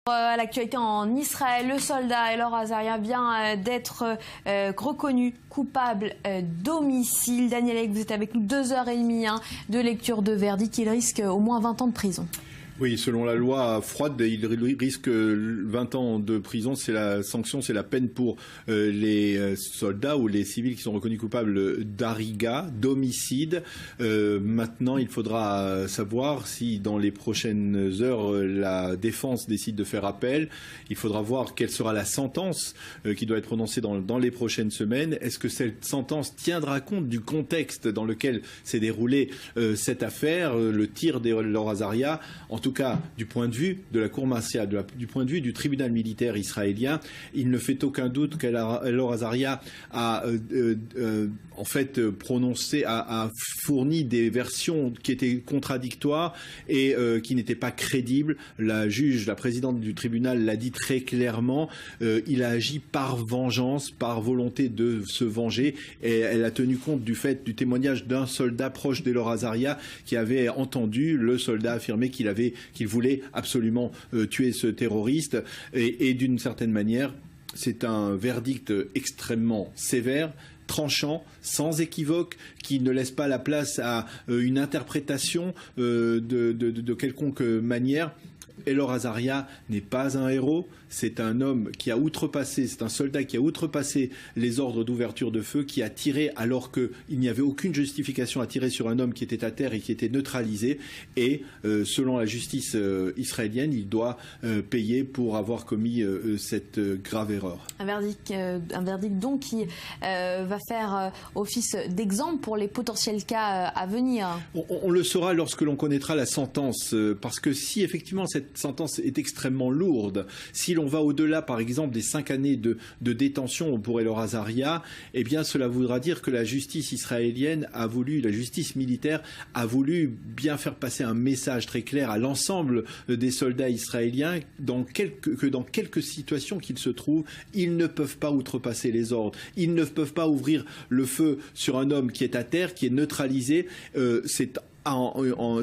À l'actualité en Israël, le soldat Elor Azaria vient d'être reconnu coupable d'homicide. Daniel Ek, vous êtes avec nous 2h30 de lecture de verdict. Il risque au moins 20 ans de prison. Oui, selon la loi froide, il risque 20 ans de prison. C'est la sanction, c'est la peine pour les soldats ou les civils qui sont reconnus coupables d'hariga, d'homicide. Maintenant, il faudra savoir si dans les prochaines heures, la défense décide de faire appel. Il faudra voir quelle sera la sentence qui doit être prononcée dans les prochaines semaines. Est-ce que cette sentence tiendra compte du contexte dans lequel s'est déroulée cette affaire, le tir d'Elor Azaria? En tout cas, du point de vue de la cour martiale, du point de vue du tribunal militaire israélien, il ne fait aucun doute qu'Elor Azaria a en fait a fourni des versions qui étaient contradictoires et qui n'étaient pas crédibles. La juge, la présidente du tribunal l'a dit très clairement, il a agi par vengeance, par volonté de se venger, et elle a tenu compte du témoignage d'un soldat proche d'Elor Azaria qui avait entendu le soldat affirmer qu'il voulait absolument tuer ce terroriste. Et d'une certaine manière, c'est un verdict extrêmement sévère, tranchant, sans équivoque, qui ne laisse pas la place à une interprétation de quelconque manière. Elor Azaria n'est pas un héros, c'est un homme qui a outrepassé, c'est un soldat qui a outrepassé les ordres d'ouverture de feu, qui a tiré alors qu'il n'y avait aucune justification à tirer sur un homme qui était à terre et qui était neutralisé. Et selon la justice israélienne, il doit payer pour avoir commis cette grave erreur. Un verdict donc qui va faire office d'exemple pour les potentiels cas à venir. On le saura lorsque l'on connaîtra la sentence, parce que si effectivement cette sentence est extrêmement lourde, si l'on va au-delà par exemple des 5 années de détention pour Elor Azaria, eh bien cela voudra dire que la justice israélienne la justice militaire a voulu bien faire passer un message très clair à l'ensemble des soldats israéliens que dans quelques situations qu'ils se trouvent, ils ne peuvent pas outrepasser les ordres, ils ne peuvent pas ouvrir le feu sur un homme qui est à terre, qui est neutralisé.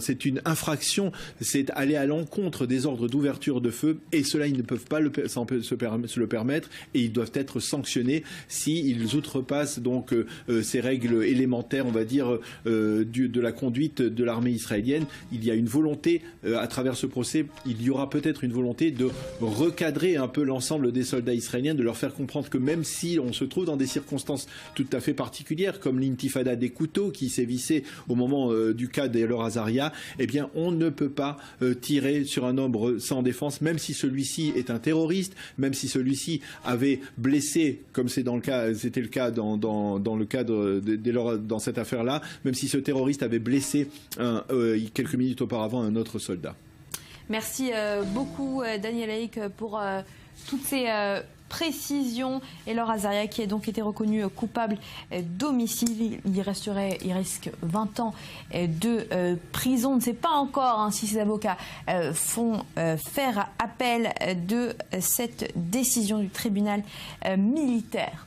C'est une infraction, c'est aller à l'encontre des ordres d'ouverture de feu, et cela ils ne peuvent pas se le permettre, et ils doivent être sanctionnés s'ils outrepassent donc ces règles élémentaires, on va dire, de la conduite de l'armée israélienne. Il y a une volonté à travers ce procès, il y aura peut-être une volonté de recadrer un peu l'ensemble des soldats israéliens, de leur faire comprendre que même si on se trouve dans des circonstances tout à fait particulières, comme l'intifada des couteaux qui sévissait au moment du cas d'Elor Azaria, eh bien on ne peut pas tirer sur un homme sans défense, même si celui-ci est un terroriste, même si celui-ci avait blessé, comme c'était le cas dans le cadre dans cette affaire-là, même si ce terroriste avait blessé quelques minutes auparavant un autre soldat. Merci beaucoup Daniel Ek pour toutes ces précision. Elor Azaria qui a donc été reconnu coupable d'homicide. Il risque 20 ans de prison. On ne sait pas encore si ses avocats font faire appel de cette décision du tribunal militaire.